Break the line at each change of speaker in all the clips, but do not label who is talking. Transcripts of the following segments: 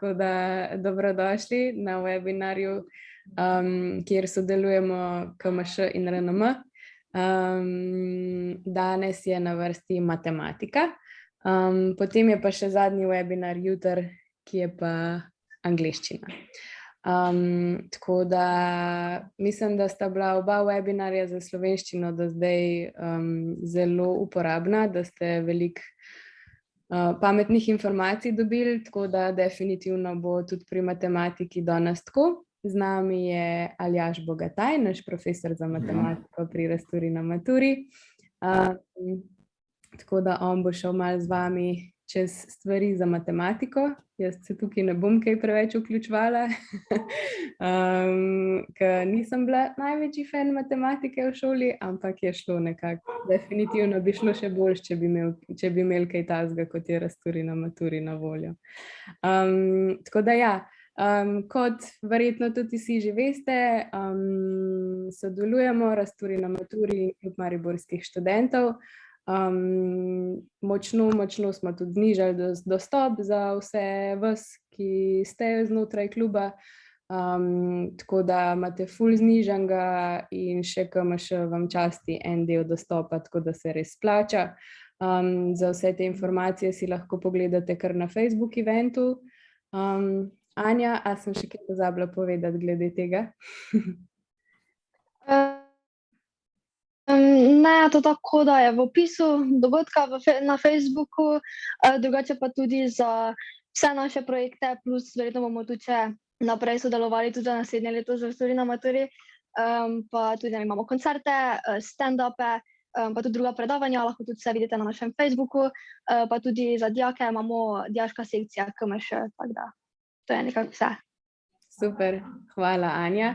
tako da dobrodošli na webinarju, kjer sodelujemo KMŠ in RNM. Danes je na vrsti matematika, potem je pa še zadnji webinar jutri, ki je pa angleščina. Tako da mislim, da sta bila oba webinarja za slovenščino do zdaj zelo uporabna, da ste veliko pametnih informacij dobili, tako da definitivno bo tudi pri matematiki danes tako. Z nami je Aljaž Bogataj, naš profesor za matematiko pri Rasturi na maturi. Tako da on bo šel malo z vami čez stvari za matematiko. Jaz se tukaj ne bom kaj preveč vključevala, ker nisem bila največji fan matematike v šoli, ampak je šlo nekako. Definitivno bi šlo še boljše, če bi imeli kaj takega, kot je Rasturi na maturi na voljo. Tako da ja, kot verjetno tudi vsi že veste, sodelujemo Rasturi na maturi in Klub mariborskih študentov. Močno smo tudi znižali dostop za vse vas, ki ste znotraj kluba, tako da imate ful znižanega in še KMŠ vam časti en del dostopa, tako da se res splača. Za vse te informacije si lahko pogledate kar na Facebook eventu. Anja, a sem še kaj pozabila povedati glede tega?
Ne, to tako, da je v opisu dogodka na Facebooku, drugače pa tudi za vse naše projekte, plus verjetno bomo tudi še naprej sodelovali tudi za naslednje leto z Rasturi na maturi, pa tudi imamo koncerte, stand-upe, pa tudi druga predavanja, lahko tudi vse vidite na našem Facebooku, pa tudi za dijake imamo dijaška sekcija KMŠ, tako da to je nekako vse.
Super, hvala Anja.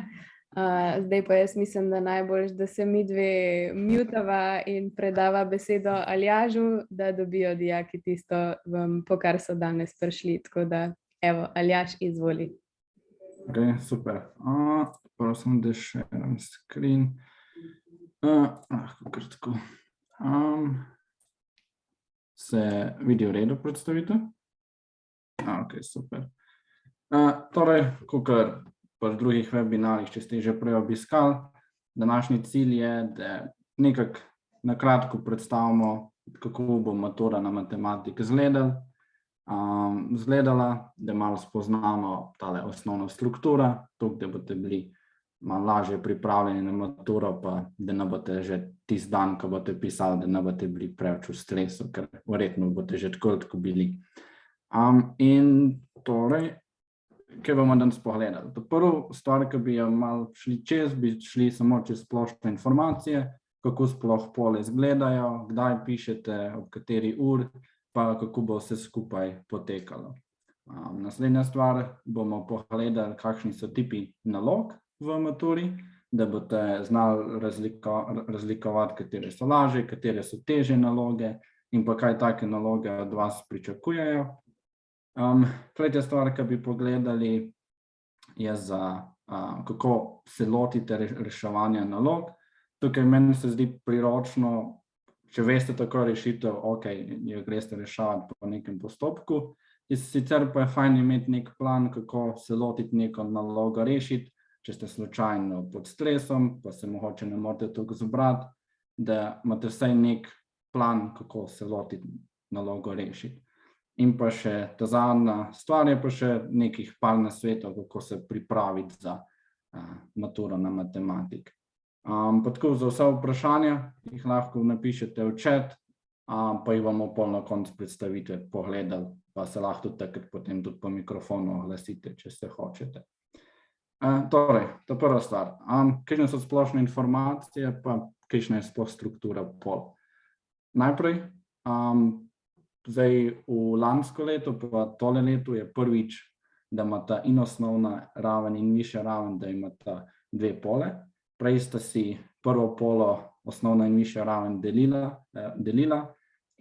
Zdaj pa jaz mislim, da najboljš, da se midve mutava in predava besedo Aljažu, da dobijo dijaki tisto, po kar so danes prišli. Tako da, evo, Aljaž, izvoli.
Ok, super. Prosim, da shaream screen. Kar tako. Se vidi v redu predstavitev? Ok, super. Torej, kakor v drugih webinarjih, če ste že prej obiskali, današnji cilj je, da nekako na kratko predstavimo, kako bo matura na matematiki izgledala, da malo spoznamo tale osnovno strukturo, tako da boste bili malo lažje pripravljeni na maturo, pa da ne boste že tisti dan, ko boste pisali, da ne boste bili preveč v stresu, ker verjetno boste že tako bili. In torej, kaj bomo danes pogledali? Prvo stvar, ki bi jo malo šli čez, bi šli samo čez splošne informacije, kako sploh pole izgledajo, kdaj pišete, ob kateri uri, pa kako bo vse skupaj potekalo. Naslednja stvar, bomo pogledali, kakšni so tipi nalog v maturi, da boste znali razlikovati, katere so lažje, katere so težje naloge in pa kaj take naloge od vas pričakujejo. Tretja stvar, ki bi pogledali, je kako se lotite reševanja nalog. Tukaj meni se zdi priročno, če veste tako rešitev, ok, jo greste reševati po nekem postopku. Sicer pa je fajn imeti nek plan, kako se lotiti neko nalogo rešiti, če ste slučajno pod stresom, pa se mogoče ne morete toliko zbrati, da imate vsaj nek plan, kako se lotiti nalogo rešiti. In pa še ta zadnja stvar je pa še nekih par nasvetov, kako se pripraviti za maturo na matematiki. Pa tako za vse vprašanja jih lahko napišete v chat, pa jih bomo pol na koncu predstavitve pogledali, pa se lahko tudi takrat potem tudi po mikrofonu oglasite, če se hočete. Torej, ta prva stvar. Kakšne so splošne informacije, pa kakšna je sploh struktura pol. Najprej, zdaj v lansko leto, pa tole leto je prvič, da imata in osnovna raven in višja raven, da imata dve pole. Prej sta si prvo polo, osnovna in višja raven delila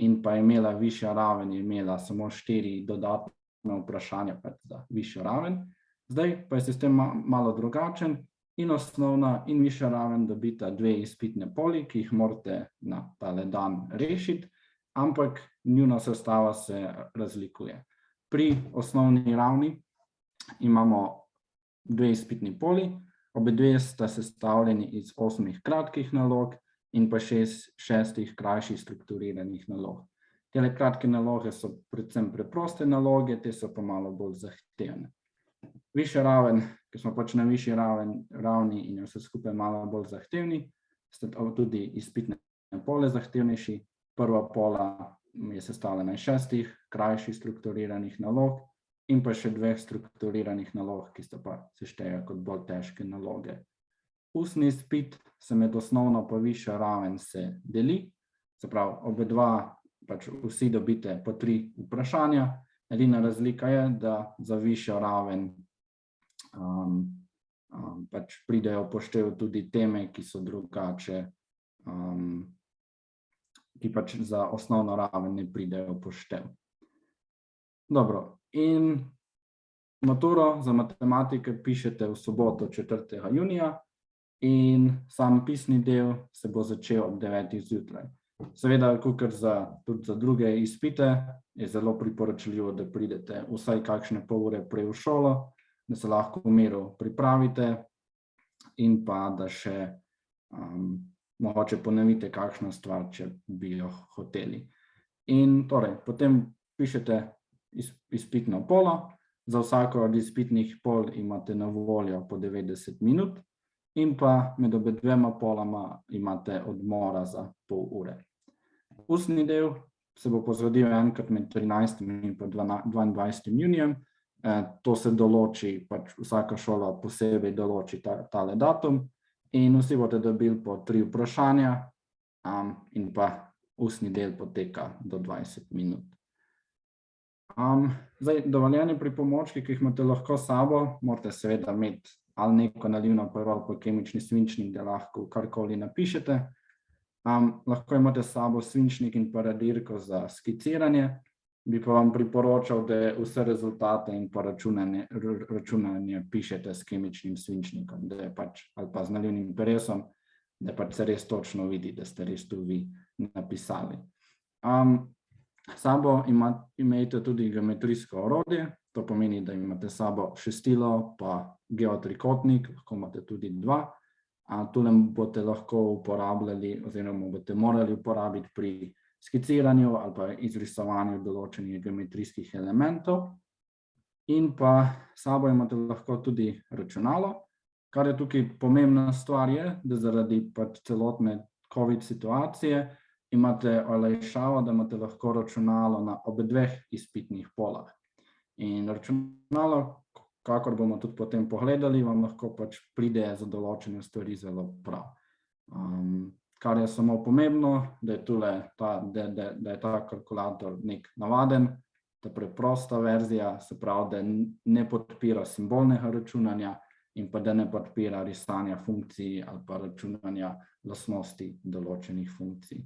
in pa je imela višja raven, je imela samo 4 dodatne vprašanja za višjo raven. Zdaj pa je sistem malo drugačen in osnovna in višja raven dobita dve izpitne poli, ki jih morate na tale dan rešiti, ampak njuna sestava se razlikuje. Pri osnovni ravni imamo 2 izpitni poli, obe dve sta sestavljeni iz 8 kratkih nalog in pa 6 krajših strukturiranih nalog. Tele kratke naloge so predvsem preproste naloge, te so pa malo bolj zahtevne. Višja raven, ker smo pač na višji ravni in je vse skupaj malo bolj zahtevni, sta tudi izpitne pole zahtevnejši. Prva pola je sestavljena iz 6 krajših strukturiranih nalog in pa še 2 strukturiranih nalog, ki sta pa se štejejo kot bolj težke naloge. Ustni izpit se med osnovno pa višjo raven se deli, se pravi, obe dva pač vsi dobite po 3 vprašanja. Edina razlika je, da za višjo raven pač pridejo upoštev tudi teme, ki so drugače, ki pač za osnovno raven ne pridejo upoštev. Dobro, in maturo za matematike pišete v soboto 4. junija in sam pisni del se bo začel ob 9. zjutraj. Seveda, kakor tudi za druge izpite, je zelo priporočljivo, da pridete vsaj kakšne pol ure prej v šolo, da se lahko v miru pripravite in pa da še mogoče ponovite kakšno stvar, če bi jo hoteli. In torej, potem pišete izpitno polo, za vsako od izpitnih pol imate na voljo po 90 minut in pa med obe dvema polama imate odmora za pol ure. Ustni del se bo pozgodil enkrat med 13. in pa 22. junijem. To se določi, pač vsaka šola posebej določi tale datum in vsi boste dobili po 3 vprašanja in pa ustni del poteka do 20 minut. Zdaj, dovoljeni pripomočki, ki jih imate lahko s sabo, morate seveda imeti ali neko nalivno pero ali pa kemični svinčnik, da lahko karkoli napišete. Lahko imate s sabo svinčnik in pa radirko za skiciranje. Bi pa vam priporočal, da vse rezultate in pa računanje pišete s kemičnim svinčnikom, da je pač, ali pa z nalivnim peresom, da pač se res točno vidi, da ste res tu vi napisali. S sabo imejte tudi geometrijsko orodje, to pomeni, da imate s sabo šestilo pa geotrikotnik, lahko imate tudi 2. Tule boste lahko uporabljali oziroma boste morali uporabiti pri skiciranju ali pa izrisovanju določenih geometrijskih elementov. In pa s sabo imate lahko tudi računalo, kar je tukaj pomembna stvar je, da zaradi pač celotne COVID situacije imate olajšavo, da imate lahko računalo na obe dveh izpitnih polah. In računalo, kakor bomo tudi potem pogledali, vam lahko pač pride za določene stvari zelo prav. Kar je samo pomembno, da je ta kalkulator nek navaden, ta preprosta verzija, se pravi, da ne podpira simbolnega računanja in pa da ne podpira risanja funkcij ali pa računanja lastnosti določenih funkcij.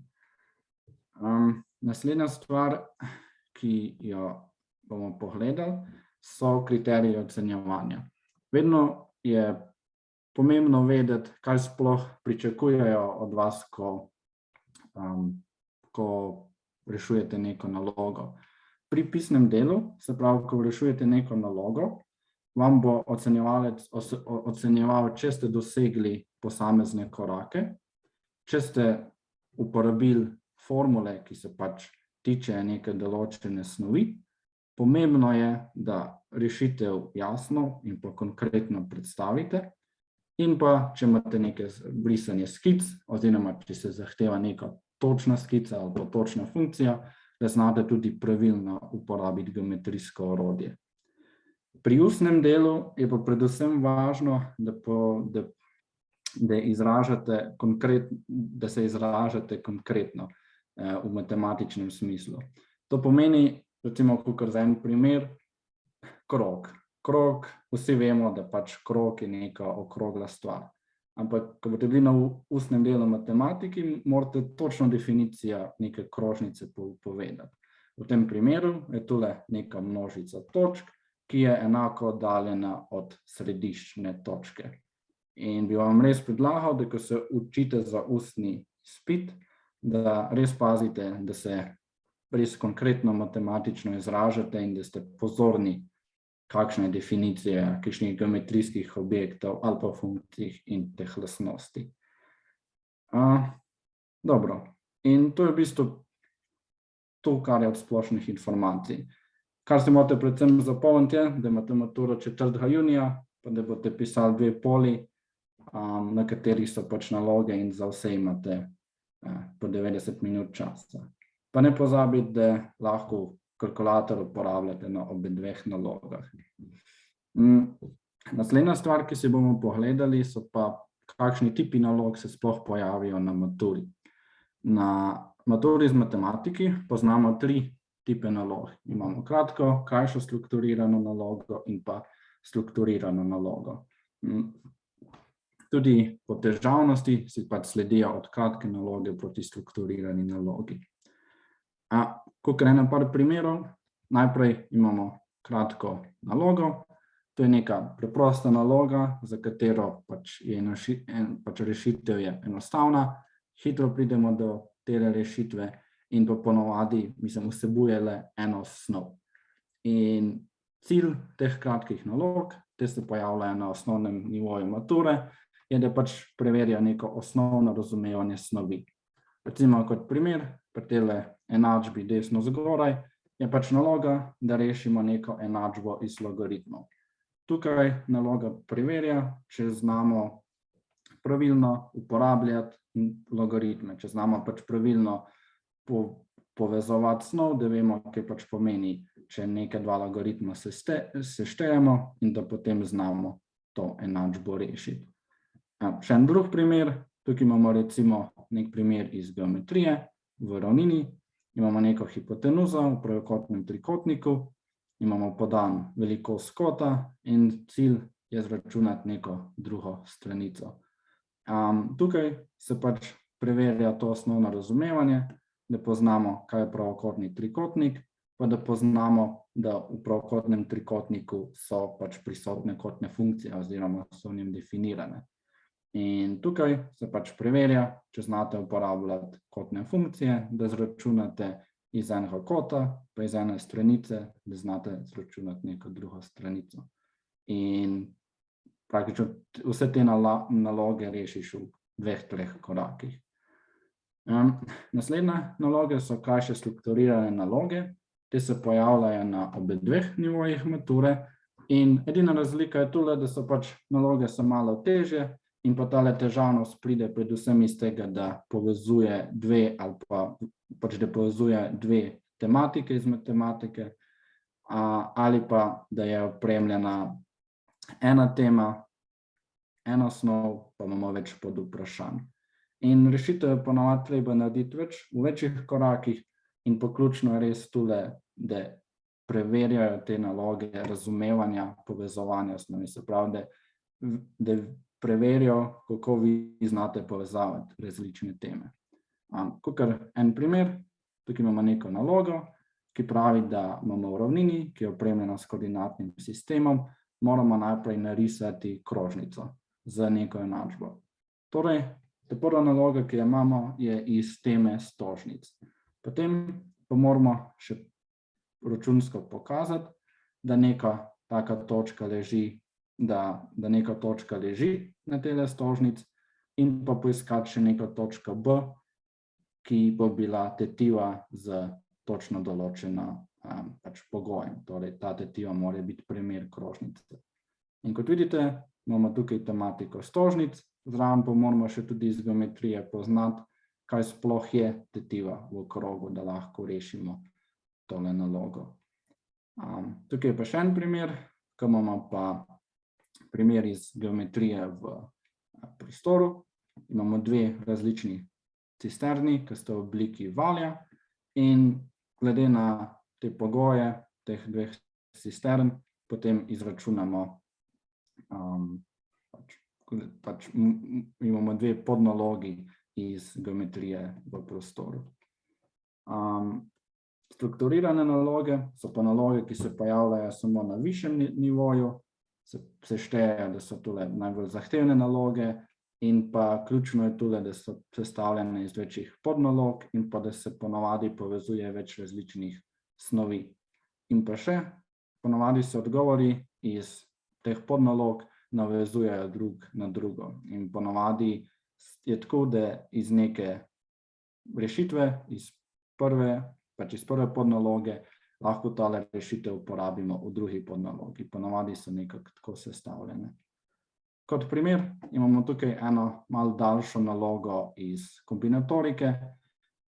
Naslednja stvar, ki jo bomo pogledali, so kriteriji ocenjevanja. Vedno je pomembno vedeti, kaj sploh pričakujejo od vas, ko rešujete neko nalogo. Pri pisnem delu, se pravi, ko rešujete neko nalogo, vam bo ocenjevalec ocenjeval, če ste dosegli posamezne korake, če ste uporabili formule, ki se pač tiče neke določene snovi. Pomembno je, da rešitev jasno in pa konkretno predstavite in pa, če imate neke brisanje skic oziroma, če se zahteva neka točna skica ali pa točna funkcija, da znate tudi pravilno uporabiti geometrijsko orodje. Pri ustnem delu je pa predvsem važno, da se izražate konkretno v matematičnem smislu. To pomeni, recimo, kakor za en primer, krog. Krog, vsi vemo, da pač krog je neka okrogla stvar. Ampak, ko boste bili na ustnem delu matematiki, morate točno definicijo neke krožnice povedati. V tem primeru je tule neka množica točk, ki je enako oddaljena od središčne točke. In bi vam res predlagal, da ko se učite za ustni izpit, da res pazite, da se res konkretno matematično izražate in da ste pozorni kakšne definicije kakšnih geometrijskih objektov ali pa funkcij in teh lastnosti. Dobro, in to je v bistvu to, kar je od splošnih informacij. Kar se morate predvsem zapomniti je, da imate maturo 4. junija, pa da boste pisali 2 poli, na katerih so pač naloge in za vse imate po 90 minut časa. Pa ne pozabite, da lahko kalkulator uporabljate na obe 2 nalogah. Naslednja stvar, ki si bomo pogledali, so pa kakšni tipi nalog se sploh pojavijo na maturi. Na maturi iz matematiki poznamo 3 tipe nalog. Imamo kratko, krajšo strukturirano nalogo in pa strukturirano nalogo. Tudi po težavnosti si pač sledijo od kratke naloge proti strukturirani nalogi. Kakor ena par primerov, najprej imamo kratko nalogo. To je neka preprosta naloga, za katero pač rešitev je enostavna, hitro pridemo do te rešitve in pa ponavadi vsebuje le eno snov. In cilj teh kratkih nalog, te se pojavljajo na osnovnem nivoju mature, je, da pač preverja neko osnovno razumevanje snovi. Recimo kot primer, pri tele enačbi desno zgoraj, je pač naloga, da rešimo neko enačbo iz logaritmov. Tukaj naloga preverja, če znamo pravilno uporabljati logaritme, če znamo pač pravilno povezovati snov, da vemo, kaj pač pomeni, če neke 2 logaritma seštejemo in da potem znamo to enačbo rešiti. Še en drug primer, tukaj imamo recimo nek primer iz geometrije v ravnini, imamo neko hipotenuzo v pravokotnem trikotniku, imamo podan velikost kota in cilj je izračunati neko drugo stranico. Tukaj se pač preverja to osnovno razumevanje, da poznamo, kaj je pravokotni trikotnik, pa da poznamo, da v pravokotnem trikotniku so pač prisotne kotne funkcije oziroma so v njem definirane. In tukaj se pač preverja, če znate uporabljati kotne funkcije, da izračunate iz enega kota, pa iz ene stranice, da znate izračunati neko drugo stranico. In praktično vse te naloge rešiš v 2-3 korakih. Naslednje naloge so krajše strukturirane naloge. Te se pojavljajo na obe 2 nivojih mature in edina razlika je tule, da so pač naloge so malo težje in pa tale težavnost pride predvsem iz tega, da povezuje 2 ali pa pač da povezuje 2 tematike iz matematike ali pa da je opremljena ena tema, ena snov, pa imamo več podvprašanj. In rešitev je ponavadi treba narediti v večjih korakih in poključno je res tule, da preverjajo te naloge razumevanja, povezovanja snovi, se pravi, da preverijo, kako vi znate povezavati različne teme. Kakor en primer, tukaj imamo neko nalogo, ki pravi, da imamo v ravnini, ki je opremljena s koordinatnim sistemom, moramo najprej narisati krožnico z neko enačbo. Torej, ta prva naloga, ki jo imamo, je iz teme stožnic. Potem pa moramo še računsko pokazati, da neka taka točka leži, da neka točka leži na tele stožnic in pa poiskati še neko točko B, ki bo bila tetiva z točno določena pač pogojem. Torej, ta tetiva mora biti primer krožnice. In kot vidite, imamo tukaj tematiko stožnic, zraven pa moramo še tudi iz geometrije poznati, kaj sploh je tetiva v krogu, da lahko rešimo tole nalogo. Tukaj je pa še en primer, ko imamo pa primer iz geometrije v prostoru. Imamo 2 različni cisterni, ki sta v obliki valja in glede na te pogoje teh 2 cistern potem izračunamo, imamo 2 podnalogi iz geometrije v prostoru. Strukturirane naloge so pa naloge, ki se pojavljajo samo na višjem nivoju, se štejejo, da so tule najbolj zahtevne naloge in pa ključno je tule, da so sestavljene iz večjih podnalog in pa da se ponavadi povezuje več različnih snovi. In pa še, ponavadi se odgovori iz teh podnalog navezujejo drug na drugo. In ponavadi je tako, da iz neke rešitve, iz prve podnaloge, lahko tale rešitev uporabimo v drugi podnalogi. Ponavadi so nekako tako sestavljene. Kot primer imamo tukaj eno malo daljšo nalogo iz kombinatorike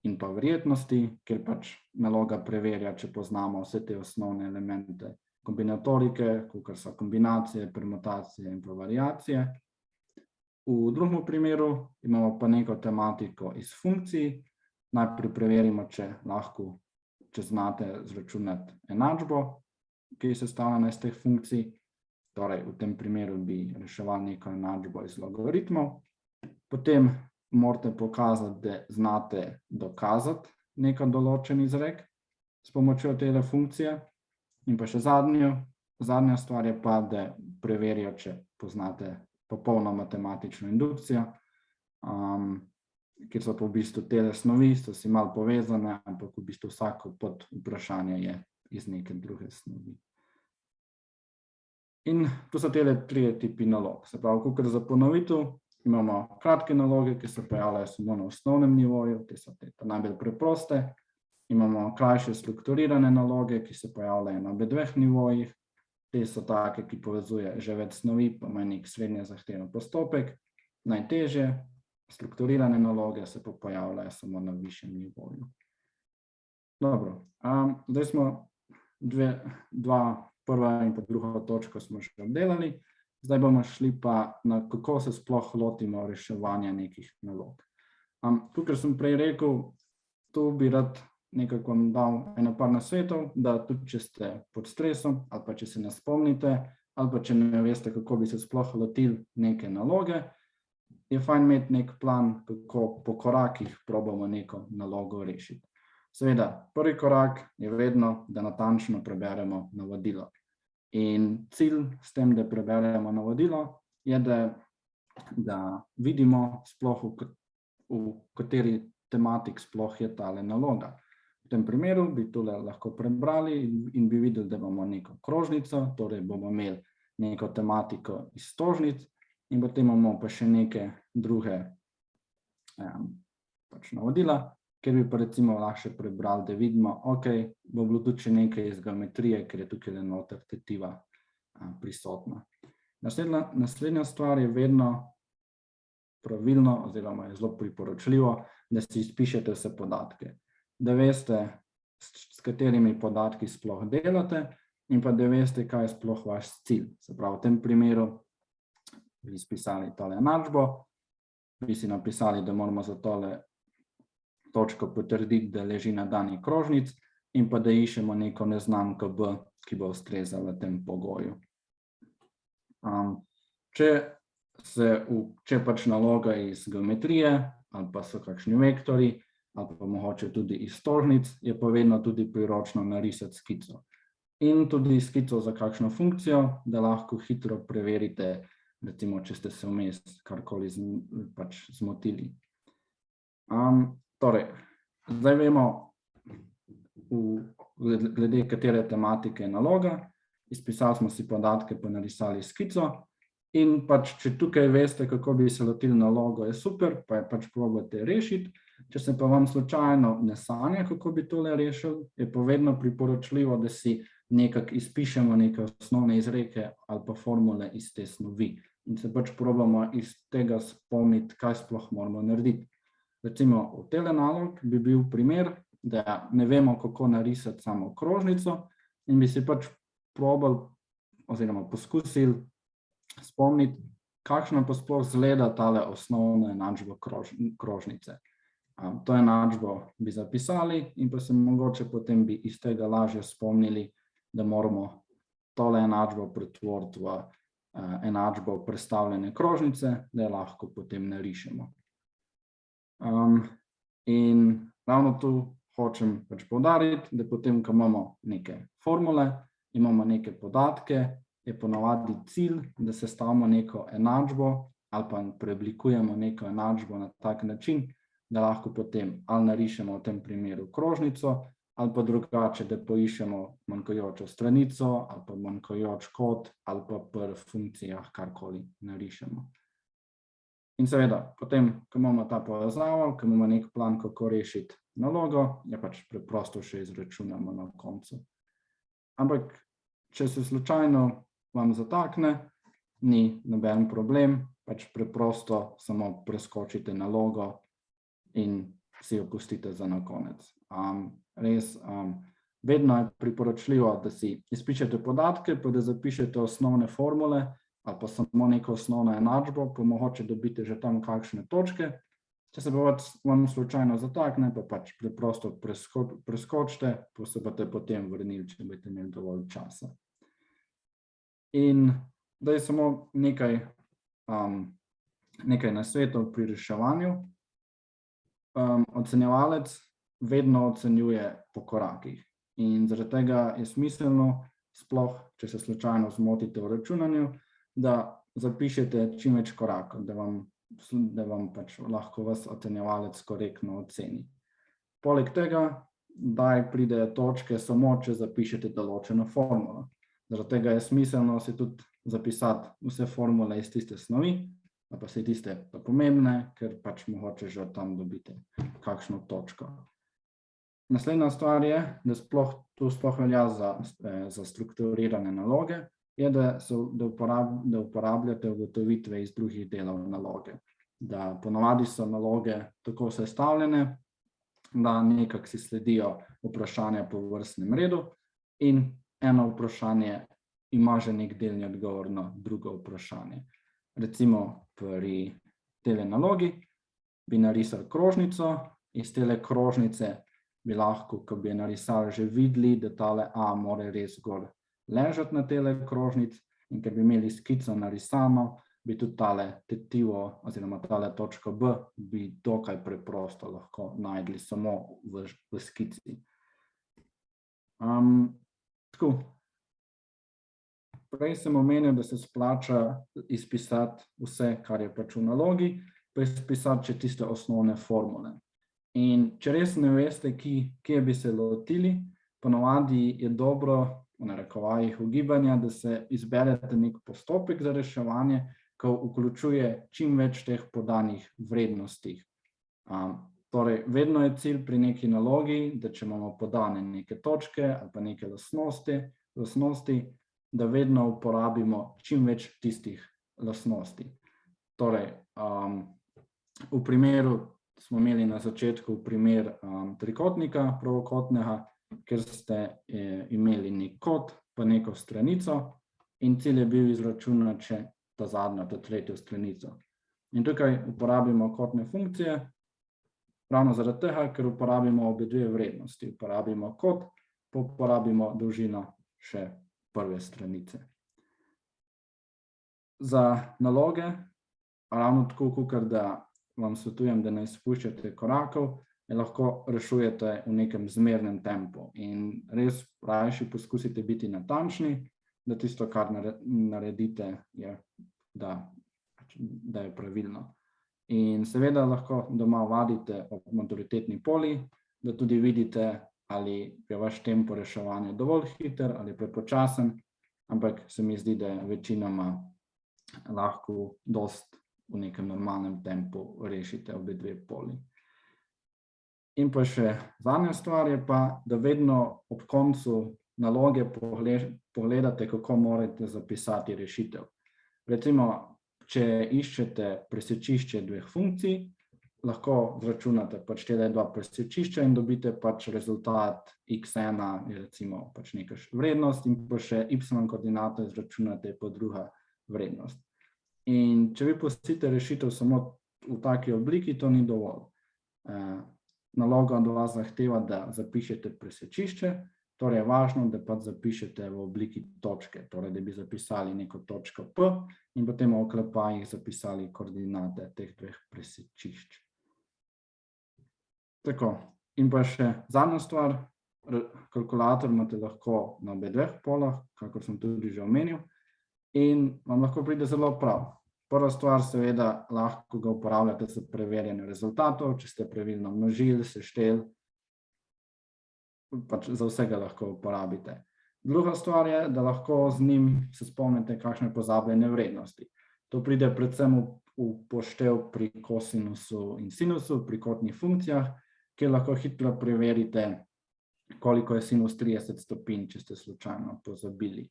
in pa verjetnosti, kjer pač naloga preverja, če poznamo vse te osnovne elemente kombinatorike, kakor so kombinacije, permutacije in pa variacije. V drugem primeru imamo pa neko tematiko iz funkcij. Najprej preverimo, če znate zračunati enačbo, ki je sestavljena iz teh funkcij. Torej, v tem primeru bi reševali neko enačbo iz logaritmov. Potem morate pokazati, da znate dokazati neko določen izrek s pomočjo tele funkcije. In pa še zadnja stvar je pa, da preverijo, če poznate popolno matematično indukcijo, kjer so pa v bistvu tele snovi, so si malo povezane, ampak v bistvu vsako pod vprašanje je iz neke druge snovi. In tu so tele 3 tipi nalog. Se pravi, kakor za ponovitev, imamo kratke naloge, ki se pojavljajo samo na osnovnem nivoju, te so te najbolj preproste. Imamo krajše strukturirane naloge, ki se pojavljajo na obeh nivojih. Te so take, ki povezuje že več snovi, pa ima nek srednje zahteven postopek. Najtežje strukturirane naloge se pa pojavljajo samo na višjem nivoju. Dobro, zdaj smo prva in pa druga točka smo že obdelali. Zdaj bomo šli pa na kako se sploh lotimo reševanja nekih nalog. Kakor sem prej rekel, tu bi rad nekako vam dal eno par nasvetov, da tudi če ste pod stresom, ali pa če se ne spomnite, ali pa če ne veste, kako bi se sploh lotili neke naloge, je fajn imeti nek plan, kako po korakih probamo neko nalogo rešiti. Seveda, prvi korak je vedno, da natančno preberemo navodilo. In cilj s tem, da preberemo navodilo, je, da vidimo sploh v kateri tematik sploh je tale naloga. V tem primeru bi tole lahko prebrali in bi videli, da imamo neko krožnico, torej bomo imeli neko tematiko iz stožnic in potem imamo pa še neke druge navodila, kjer bi pa recimo lahko prebrali, da vidimo, bo bilo tudi še nekaj iz geometrije, ker je tukaj noter tetiva prisotna. Naslednja stvar je vedno pravilno oziroma je zelo priporočljivo, da si izpišete vse podatke, da veste, s katerimi podatki sploh delate in pa da veste, kaj je sploh vaš cilj. Se pravi, v tem primeru bi izpisali tole enačbo, bi si napisali, da moramo za tole točko potrditi, da leži na dani krožnic in pa da iščemo neko neznanko B, ki bo ustrezala tem pogoju. Če pač naloga iz geometrije ali pa so kakšni vektori ali pa mogoče tudi iz stožnic, je pa vedno tudi priročno narisati skico. In tudi skico za kakšno funkcijo, da lahko hitro preverite, recimo, če ste se vmes karkoli pač zmotili. Torej, zdaj vemo, glede katere tematike je naloga, izpisali smo si podatke, pa narisali skico in pač, če tukaj veste, kako bi se lotili nalogo, je super, pa je pač probate rešiti. Če se pa vam slučajno ne sanja, kako bi tole rešili, je pa vedno priporočljivo, da si nekako izpišemo neke osnovne izreke ali pa formule iz te snovi in se pač probamo iz tega spomniti, kaj sploh moramo narediti. Recimo, v tele nalog bi bil primer, da ne vemo, kako narisati samo krožnico in bi si pač probali oziroma poskusili spomniti, kakšno pa sploh izgleda tale osnovna enačba krožnice. To enačbo bi zapisali in pa se mogoče potem bi iz tega lažje spomnili, da moramo tole enačbo pretvoriti v enačbo prestavljene krožnice, da jo lahko potem narišemo. In ravno tu hočem pač poudariti, da potem, ko imamo neke formule, imamo neke podatke, je ponavadi cilj, da sestavimo neko enačbo ali pa preoblikujemo neko enačbo na tak način, da lahko potem ali narišemo v tem primeru krožnico ali pa drugače, da poiščemo manjkajočo stranico, ali pa manjkajoč kod, ali pa pri funkcijah karkoli narišemo. In seveda, potem, ko imamo ta povezavo, ko imamo nek plan, kako rešiti nalogo, je pač preprosto še izračunamo na koncu. Ampak, če se slučajno vam zatakne, ni noben problem, pač preprosto samo preskočite nalogo in si jo pustite za na konec. Vedno je priporočljivo, da si izpišete podatke, pa da zapišete osnovne formule ali pa samo neko osnovno enačbo, pa mogoče dobite že tam kakšne točke. Če se pa vam slučajno zatakne, pa pač preprosto preskočite, pa se boste potem vrnili, če boste imeli dovolj časa. In da je samo nekaj nasvetov pri reševanju. Ocenjevalec vedno ocenjuje po korakih in zaradi tega je smiselno, sploh če se slučajno zmotite v računanju, da zapišete čim več korakov, da vam pač lahko vas ocenjevalec korektno oceni. Poleg tega, kdaj pridejo točke samo, če zapišete določeno formulo. Zaradi tega je smiselno si tudi zapisati vse formule iz tiste snovi, pa vse tiste pomembne, ker pač mogoče že od tam dobite kakšno točko. Naslednja stvar je, da to sploh velja za strukturirane naloge, je, da uporabljate ugotovitve iz drugih delov naloge. Da ponavadi so naloge tako sestavljene, da nekako si sledijo vprašanja po vrstnem redu in eno vprašanje ima že nek delni odgovor na drugo vprašanje. Recimo pri tele nalogi bi narisali krožnico, iz tele krožnice bi lahko, ko bi je narisali, že videli, da tale A mora res gor ležati na tele krožnic in ker bi imeli skico narisano, bi tudi tale tetivo oziroma tale točko B bi dokaj preprosto lahko najdli samo v skici. Tako. Prej sem omenil, da se splača izpisati vse, kar je pač v nalogi, pa izpisati še tiste osnovne formule. In če res ne veste, kje bi se lotili, ponavadi je dobro, v narekovajih ugibanja, da se izberete nek postopek za reševanje, ko vključuje čim več teh podanih vrednosti. Torej, vedno je cilj pri neki nalogi, da če imamo podane neke točke ali pa neke lastnosti, da vedno uporabimo čim več tistih lastnosti. Torej, v primeru smo imeli na začetku primer trikotnika pravokotnega, ker ste imeli nek kod pa neko stranico in cilj je bil izračunati še ta zadnjo, ta tretjo stranico. In tukaj uporabimo kotne funkcije, ravno zaradi tega, ker uporabimo obe dve vrednosti. Uporabimo kod, pa uporabimo dolžino še prve stranice. Za naloge, ravno tako, kakor da vam svetujem, da ne izpuščate korakov, lahko rešujete v nekem zmernem tempu in res rajši poskusite biti natančni, da tisto, kar naredite, da je pravilno. In seveda lahko doma vadite ob maturitetni poli, da tudi vidite, ali je vaš tempo reševanja dovolj hiter ali prepočasen, ampak se mi zdi, da večinoma lahko dosti v nekem normalnem tempu rešite obe dve poli. In pa še zadnja stvar je pa, da vedno ob koncu naloge pogledate, kako morate zapisati rešitev. Recimo, če iščete presečišče dveh funkcij, lahko zračunate pač tele dva presečišča in dobite pač rezultat x1 je recimo pač neka vrednost in pa še y koordinato izračunate pa druga vrednost. In če vi pustite rešitev samo v taki obliki, to ni dovolj. Naloga od vas zahteva, da zapišete presečišče, torej je važno, da pač zapišete v obliki točke, torej da bi zapisali neko točko P in potem v oklepajih zapisali koordinate teh dveh presečišč. Tako, in pa še zadnja stvar, kalkulator imate lahko na obe dveh polah, kakor sem tudi že omenil, in vam lahko pride zelo prav. Prva stvar, seveda, lahko ga uporabljate za preverjanje rezultatov, če ste pravilno množili, sešteli. pač za vsega lahko uporabite. Druga stvar je, da lahko z njim se spomnite, kakšne pozabljene vrednosti. To pride predvsem v poštev pri kosinusu in sinusu, pri kotnih funkcijah, kjer lahko hitro preverite, koliko je sinus 30 stopinj, če ste slučajno pozabili.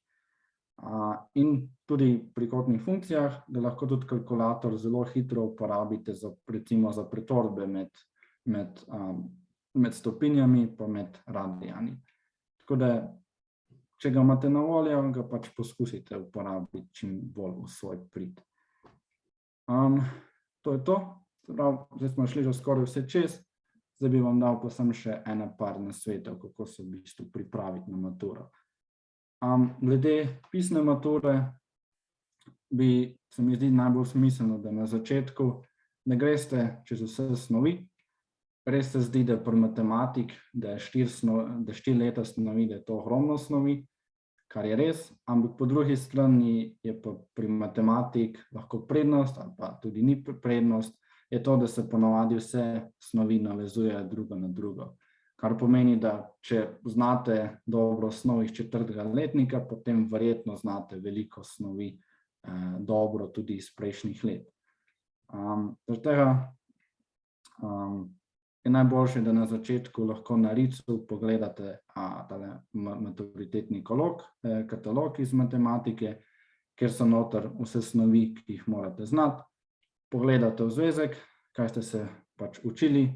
In tudi pri kotnih funkcijah, da lahko tudi kalkulator zelo hitro uporabite recimo za pretvorbe med stopinjami pa med radijani. Tako da, če ga imate na voljo, ga pač poskusite uporabiti čim bolj v svoj prid. To je to. Zdaj smo šli že skoraj vse čez. Zdaj bi vam dal pa sem še par nasvetov, kako se v bistvu pripraviti na maturo. Glede pisne mature se mi zdi najbolj smiselno, da na začetku ne greste čez vse snovi. Res se zdi, da pri matematik, da je 4 leta snovi, da je to ogromno snovi, kar je res, ampak po drugi strani je pa pri matematik lahko prednost, ali pa tudi ni prednost, je to, da se ponavadi vse snovi navezujejo drugo na drugo. Kar pomeni, da če znate dobro snov iz 4. letnika, potem verjetno znate veliko snovi dobro tudi iz prejšnjih let. Zaradi tega je najboljše, da na začetku lahko na RIC-u pogledate tale maturitetni katalog iz matematike, kjer so noter vse snovi, ki jih morate znati. Pogledate v zvezek, kaj ste se pač učili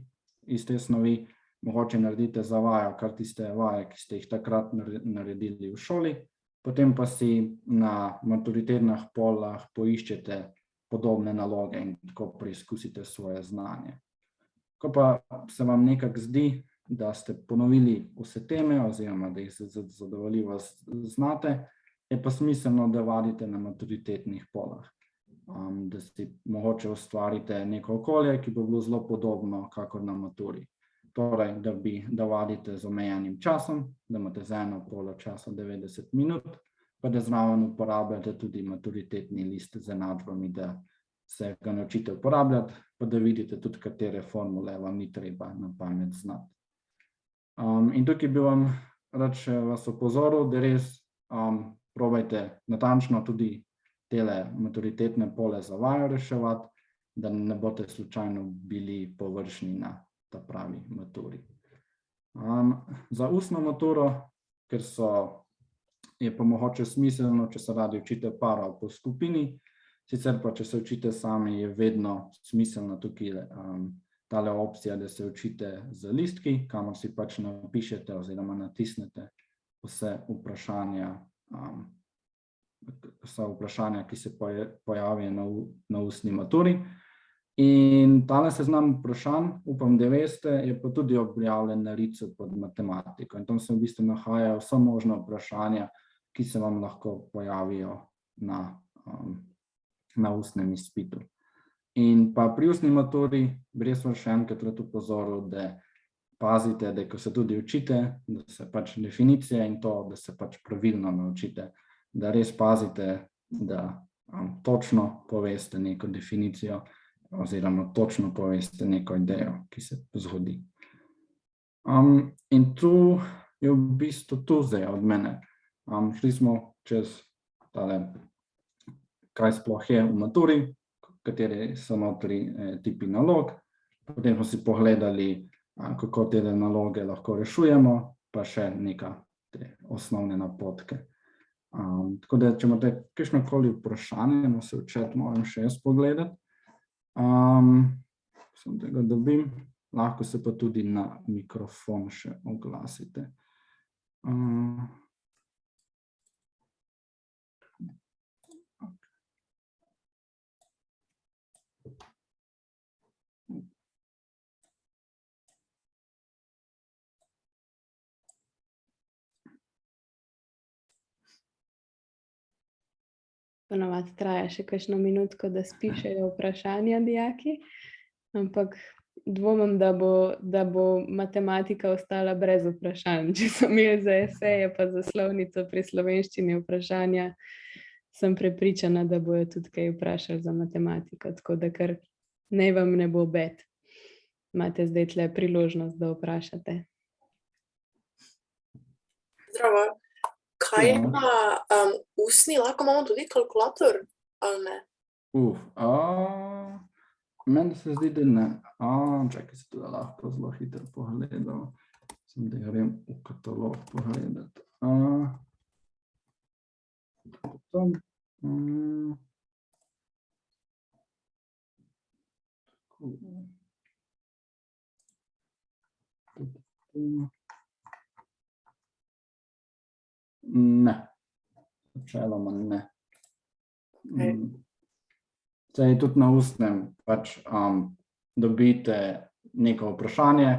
iz te snovi, mogoče naredite za vajo kar tiste vaje, ki ste jih takrat naredili v šoli, potem pa si na maturitetnih polah poiščete podobne naloge in tako preizkusite svoje znanje. Ko pa se vam nekako zdi, da ste ponovili vse teme oziroma da jih zadovoljivo znate, je pa smiselno, da vadite na maturitetnih polah. Da si mogoče ustvarite neko okolje, ki bo bilo zelo podobno kakor na maturi. Torej, da vadite z omejenim časom, da imate za eno polo časa 90 minut, pa da zraven uporabljate tudi maturitetni list z enačbami, da se ga naučite uporabljati, pa da vidite tudi, katere formule vam ni treba na pamet znati. In tukaj bi vam rad še vas opozoril, da res probajte natančno tudi tele maturitetne pole za vajo reševati, da ne boste slučajno bili površni na ta pravi maturi. Za ustno maturo, ker je pa mogoče smiselno, če se radi učite parov po skupini, sicer pa, če se učite sami, je vedno smiselna tukaj tale opcija, da se učite z listki, kamor si pač napišete oziroma natisnete vse vprašanja, ki se pojavijo na ustni maturi. In tale seznam vprašanj, upam, da veste, je pa tudi objavljen na RIC-u pod matematiko. In tam se v bistvu nahajajo vsa možna vprašanja, ki se vam lahko pojavijo na ustnem izpitu. In pa pri ustni maturi bi res vas še enkrat rad opozoril, da pazite, da ko se tudi učite, da se pač definicije in to, da se pač pravilno naučite, da res pazite, da točno poveste neko definicijo oziroma točno poveste neko idejo, ki se zgodi. In tu je v bistvu to zdaj od mene. Šli smo čez tale, kaj sploh je v maturi, kateri so notri tipi nalog, potem smo si pogledali, kako te naloge lahko rešujemo, pa še nekaj te osnovne napotke. Tako da, če imate kakšnokoli vprašanje, se v chat moram še jaz pogledati. Samo da ga dobim, lahko se pa tudi na mikrofon še oglasite.
Ponavadi traja še kakšno minutko, da spišejo vprašanja dijaki, ampak dvomim, da bo matematika ostala brez vprašanj. Če so imeli za eseje pa za slovnico pri slovenščini vprašanja, sem prepričana, da bojo tudi kaj vprašali za matematiko, tako da kar naj vam ne bo bed. Imate zdaj tle priložnost, da vprašate.
Zdravo. Kaj
Ja.
ima ustni, lahko imamo tudi kalkulator, ali ne?
Meni se zdi, da ne. Čakaj, se tudi lahko zelo hitro pogledal. Sem da grem v katalog pogledati. Potem, ne, načeloma ne. Saj tudi na ustnem pač dobite neko vprašanje,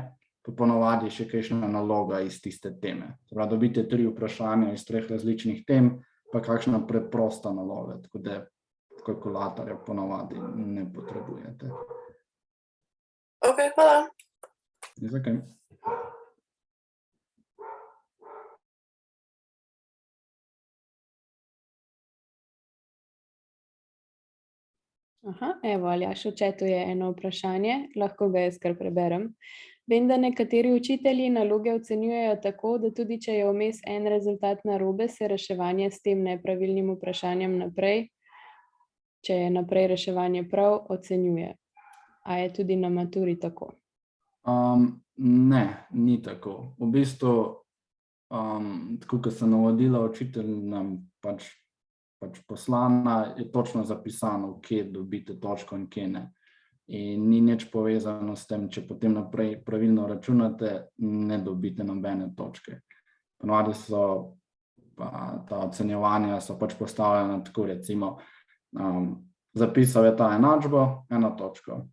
pa ponovadi še kakšna naloga iz tiste teme. Torej, dobite 3 vprašanja iz 3 različnih tem, pa kakšna preprosta naloga, tako da kalkulatorja ponovadi ne potrebujete.
Ok, hvala.
Zakaj?
Aha, evo, Aljaž, v chatu je eno vprašanje, lahko ga jaz kar preberem. Vem, da nekateri učitelji naloge ocenjujejo tako, da tudi če je vmes en rezultat narobe, se reševanje s tem nepravilnim vprašanjem naprej, če je naprej reševanje prav, ocenjuje. A je tudi na maturi tako?
Ne, ni tako. V bistvu, tako kot so navodila učitelj nam pač poslana, je točno zapisano, kje dobite točko in kje ne. In ni nič povezano s tem, če potem naprej pravilno računate, ne dobite nobene točke. Ponovadi so ta ocenjevanja so pač postavljena tako, recimo, zapisal je ta enačbo, 1 točka.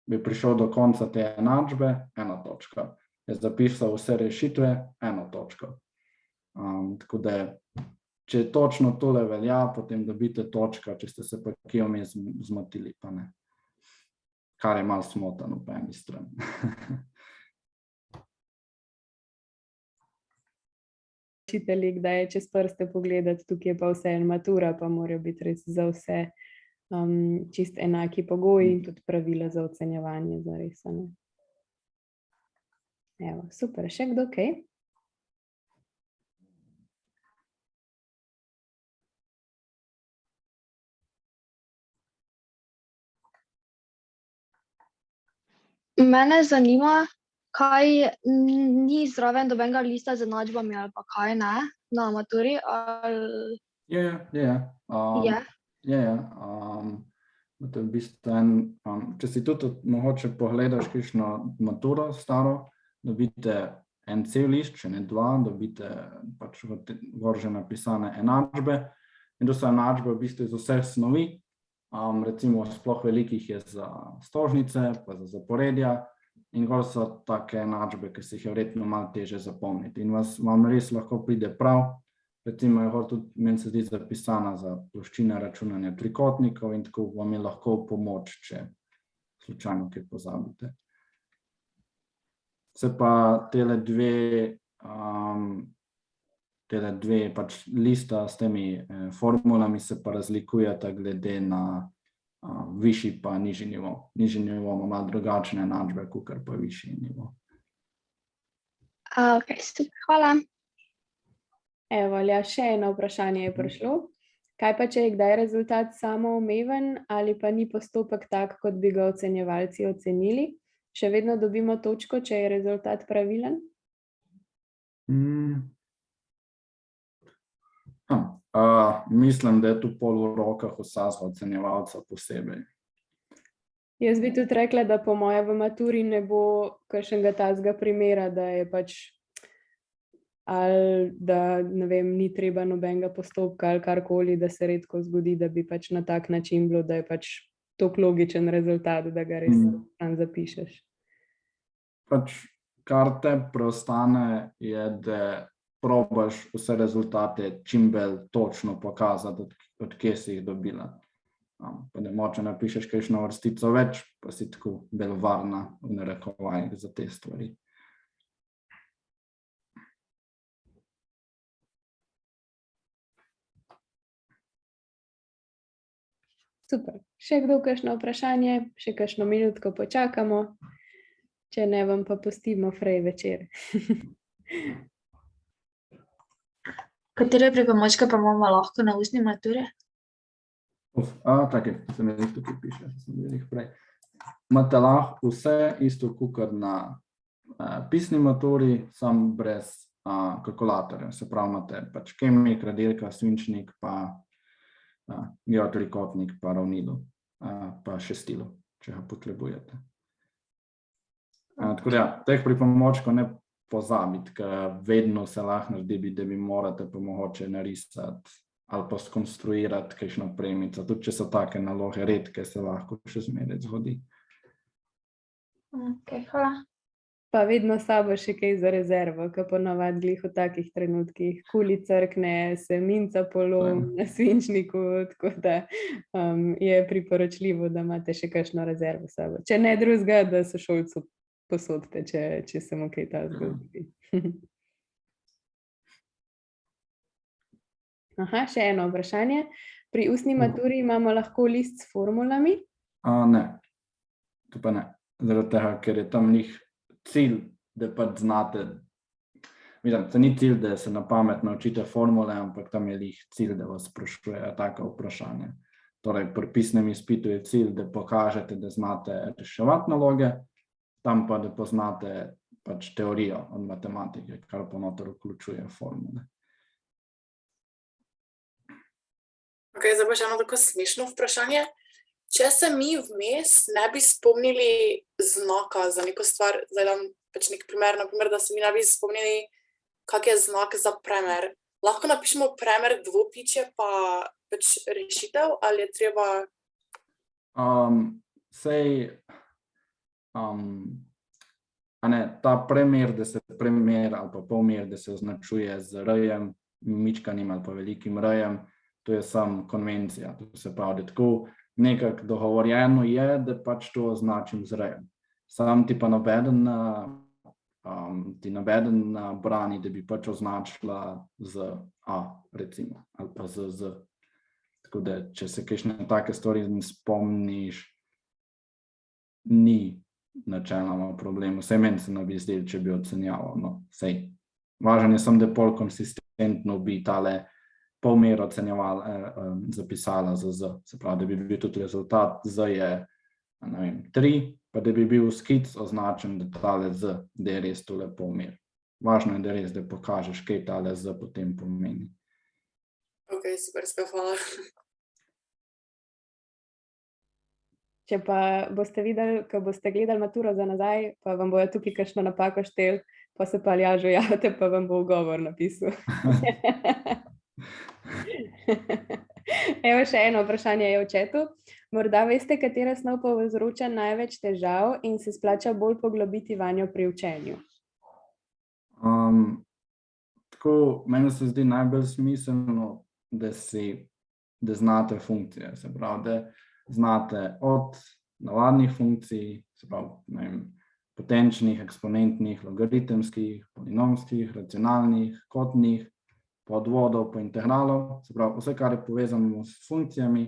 Bi prišel do konca te enačbe, 1 točka. Je zapisal vse rešitve, 1 točka. Tako da, če točno tole velja, potem dobite točka, če ste se pa kje vmes zmotili, pa ne. Kar je malo smotano po eni strani.
Učitelji, kdaj je čez prste pogledati, tukaj je pa vseeno matura, pa morajo biti res za vse čist enaki pogoji in tudi pravila za ocenjevanje zaresane. Evo, super, še kdo kaj?
Mene zanima, kaj ni zraven dobenega lista z enačbami ali pa kaj ne na maturi, ali
Je. To je v bistvu če si tudi mogoče pogledaš kakšno maturo staro, dobite en cel list, če ne 2, dobite pač gor že napisane enačbe. In to so enačbe v bistvu iz vseh snovi, recimo sploh velikih je za stožnice, pa za zaporedja, in gor so take enačbe, ki se jih je verjetno malo težje zapomniti. In vam res lahko pride prav. Recimo je gor tudi, meni se zdi, zapisana za ploščine računanja trikotnikov in tako vam je lahko v pomoč, če slučajno kaj pozabite. Se pa tele dve pač lista s temi formulami se pa razlikujeta glede na višji pa nižji nivo. Nižji nivo ima malo drugačne enačbe, kakor pa višji nivo.
Ok, super, hvala.
Evo, Aljaž, še eno vprašanje je prišlo. Kaj pa, če je kdaj rezultat samoumeven ali pa ni postopek tak, kot bi ga ocenjevalci ocenili? Še vedno dobimo točko, če je rezultat pravilen?
Mislim, da je tu pol v rokah vsakega ocenjevalca posebej.
Jaz bi tudi rekla, da po moje v maturi ne bo kakšnega takega primera, da je pač ali da, ne vem, ni treba nobenega postopka ali karkoli, da se redko zgodi, da bi pač na tak način bilo, da je pač toliko logičen rezultat, da ga res tam zapišeš.
Pač, kar te preostane, je, da probaš vse rezultate čim bolj točno pokazati, od kje si jih dobila. Pa da moče napišeš kakšno vrstico več, pa si tako bolj varna v narekovajih za te stvari.
Super. Še kdo kakšno vprašanje? Še kakšno minutko počakamo. Če ne, vam pa pustimo frej večer.
Katere pripomočke pa imamo lahko na ustni maturi?
Čakaj, se mi jih tukaj piše, sem bil jih prej. Imate lahko vse isto kakor na pisni maturi, sam brez kalkulatorja. Se pravi, imate pač kemik, radilka, svinčnik, pa geotrikotnik, pa ravnilo, pa šestilo, če ga potrebujete. Tako da, teh pripomočkov ne pozabiti, ker vedno se lahko naredi, da bi morate pa mogoče narisati ali pa skonstruirati kakšno premico. Tudi če so take naloge redke, se lahko še zmeraj zgodi.
Ok, hvala.
Pa vedno s sabo še kaj za rezervo, ker ponavadi glih v takih trenutkih kuli crkne, se minca polom na svinčniku, tako da je priporočljivo, da imate še kakšno rezervo s sabo. Če ne drugega, da se šolcu posodite, če se mu kaj ta zgodi. Še eno vprašanje. Pri ustni maturi imamo lahko list s formulami?
Ne, to pa ne. Zaradi tega, ker je tam njih cilj, da pač znate, mislim, to ni cilj, da se na pamet naučite formule, ampak tam je njih cilj, da vas sprašujejo taka vprašanja. Torej, pri pisnem izpitu je cilj, da pokažete, da znate reševati naloge, tam pa, da poznate pač teorijo od matematike, kar pa noter vključuje formule.
Ok, zdaj pa še eno tako smešno vprašanje. Če se mi vmes ne bi spomnili znaka za neko stvar, zdaj dam pač nek primer, naprimer, da se mi ne bi spomnili, kak je znak za premer. Lahko napišemo premer dvopičje pa pač rešitev, ali je treba...
Ta premer, da se premer ali pa polmer, da se označuje z r-jem, mičkanim ali pa velikim r-jem, to je sam konvencija. To se pravi, da tako nekako dogovorjeno je, da pač to označim z r-jem. Sam ti pa nobeden brani, da bi pač označila z a, recimo, ali pa z. Tako da, če se kakšne take stvari ne spomniš, ni načeloma problema. Vsaj meni se ne bi zdelo, če bi ocenjaval. No, sej. Važno je samo, da pol konsistentno bi tale polmer zapisala z z. Se pravi, da bi bil tudi rezultat z je, ne vem, 3, pa da bi bil skic označen, da tale z, da je res tole polmer. Važno je, da res, da pokažeš, kaj tale z potem pomeni.
Ok, super, hvala.
Če pa boste videli, ko boste gledali maturo za nazaj, pa vam bojo tukaj kakšno napako šteli, pa se pa Aljažu javite, pa vam bo ugovor napisal. Evo, še eno vprašanje je v chatu. Morda veste, katera snov povzroča največ težav in se splača bolj poglobiti vanjo pri učenju?
Tako, meni se zdi najbolj smiselno, da znate funkcije, se pravi, da znate od navadnih funkcij, se pravi, ne vem, potenčnih, eksponentnih, logaritemskih, polinomskih, racionalnih, kotnih, podvodov, pa integralov, se pravi, vse, kar je povezano s funkcijami.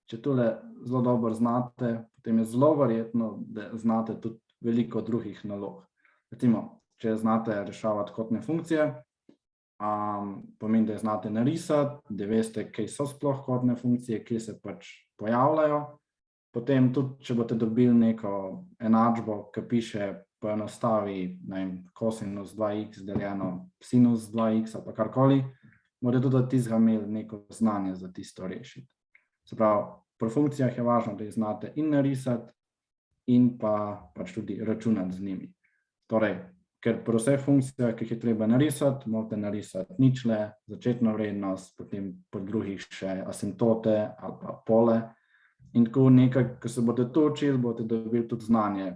Če tole zelo dobro znate, potem je zelo verjetno, da znate tudi veliko drugih nalog. Recimo, če znate rešavati kotne funkcije, pomeni, da znate narisati, da veste, kaj so sploh kotne funkcije, kje se pač pojavljajo. Potem tudi, če boste dobili neko enačbo, ki piše poenostavi, ne vem, kosinus 2x deljeno sinus 2x ali pa karkoli, morate tudi od tistega imeli neko znanje za tisto rešiti. Se pravi, pri funkcijah je važno, da jih znate in narisati in pa pač tudi računati z njimi. Torej, ker pri vseh funkcijah, ki jih je treba narisati, morate narisati ničle, začetno vrednost, potem pri drugih še asintote ali pa pole. In tako nekaj, ko se boste to učili, boste dobili tudi znanje,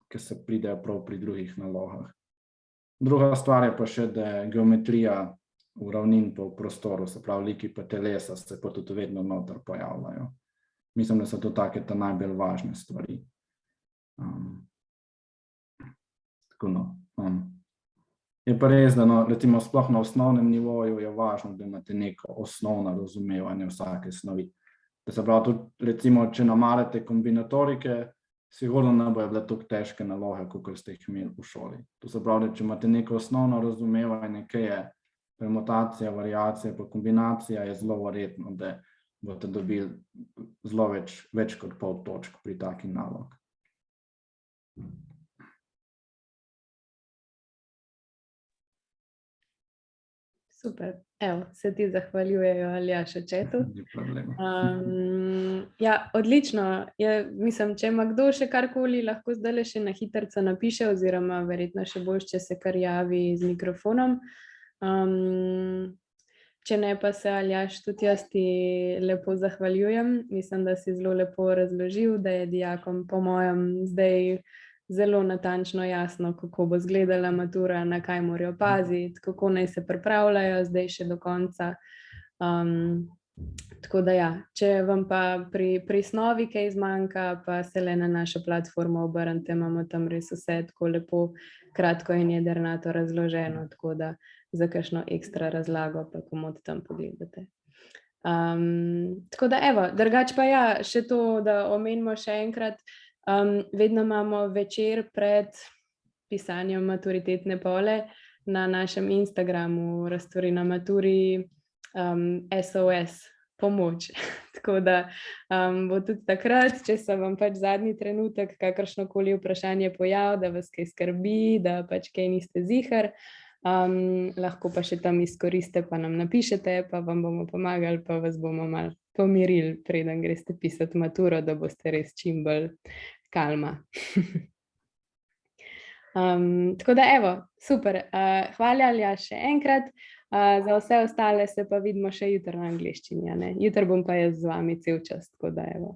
ki se pridejo prav pri drugih nalogah. Druga stvar je pa še, da geometrija v ravnin pa v prostoru, se pravi liki pa telesa, se pa tudi vedno noter pojavljajo. Mislim, da so to take ta najbolj važne stvari. Tako no. Je pa res, da recimo sploh na osnovnem nivoju je važno, da imate neko osnovno razumevanje vsake snovi. Da se pravi tudi, recimo, če namarate kombinatorike, sigurno ne bojo bile tako težke naloge, kakor ste jih imeli v šoli. To se pravi, da če imate neko osnovno razumevanje, kaj je permutacija, variacija pa kombinacija, je zelo verjetno, da boste dobili zelo več kot pol točk pri taki nalog.
Super, evo, se ti zahvaljujejo Aljaž v chatu.
Ni problema.
Ja, odlično. Mislim, če ima kdo še karkoli, lahko zdaj še na hitrco napiše, oziroma verjetno še boljše, če se kar javi z mikrofonom. Če ne, pa se Aljaž tudi jaz ti lepo zahvaljujem. Mislim, da si zelo lepo razložil, da je dijakom po mojem zdaj zelo natančno jasno, kako bo izgledala matura, na kaj morajo paziti, kako naj se pripravljajo zdaj še do konca. Tako da ja, če vam pa pri snovi kaj zmanjka, pa se le na našo platformo obrnite, imamo tam res vse tako lepo, kratko in jedrnato razloženo, tako da za kakšno ekstra razlago pa komot tam pogledate. Tako da evo, drugače pa ja, še to, da omenimo še enkrat, vedno imamo večer pred pisanjem maturitetne pole na našem Instagramu Raztvori na maturi SOS pomoč. Tako da bo tudi takrat, če se vam pač zadnji trenutek kakršnokoli vprašanje pojavi, da vas kaj skrbi, da pač kaj niste ziher, lahko pa še tam izkoriste, pa nam napišete, pa vam bomo pomagali, pa vas bomo malo pomirili, preden greste pisati maturo, da boste res čim bolj kalma. Tako da evo, super. Hvala Aljaž še enkrat. Za vse ostale se pa vidimo še jutri na angleščini. Jutri bom pa jaz z vami cel čas, tako da evo.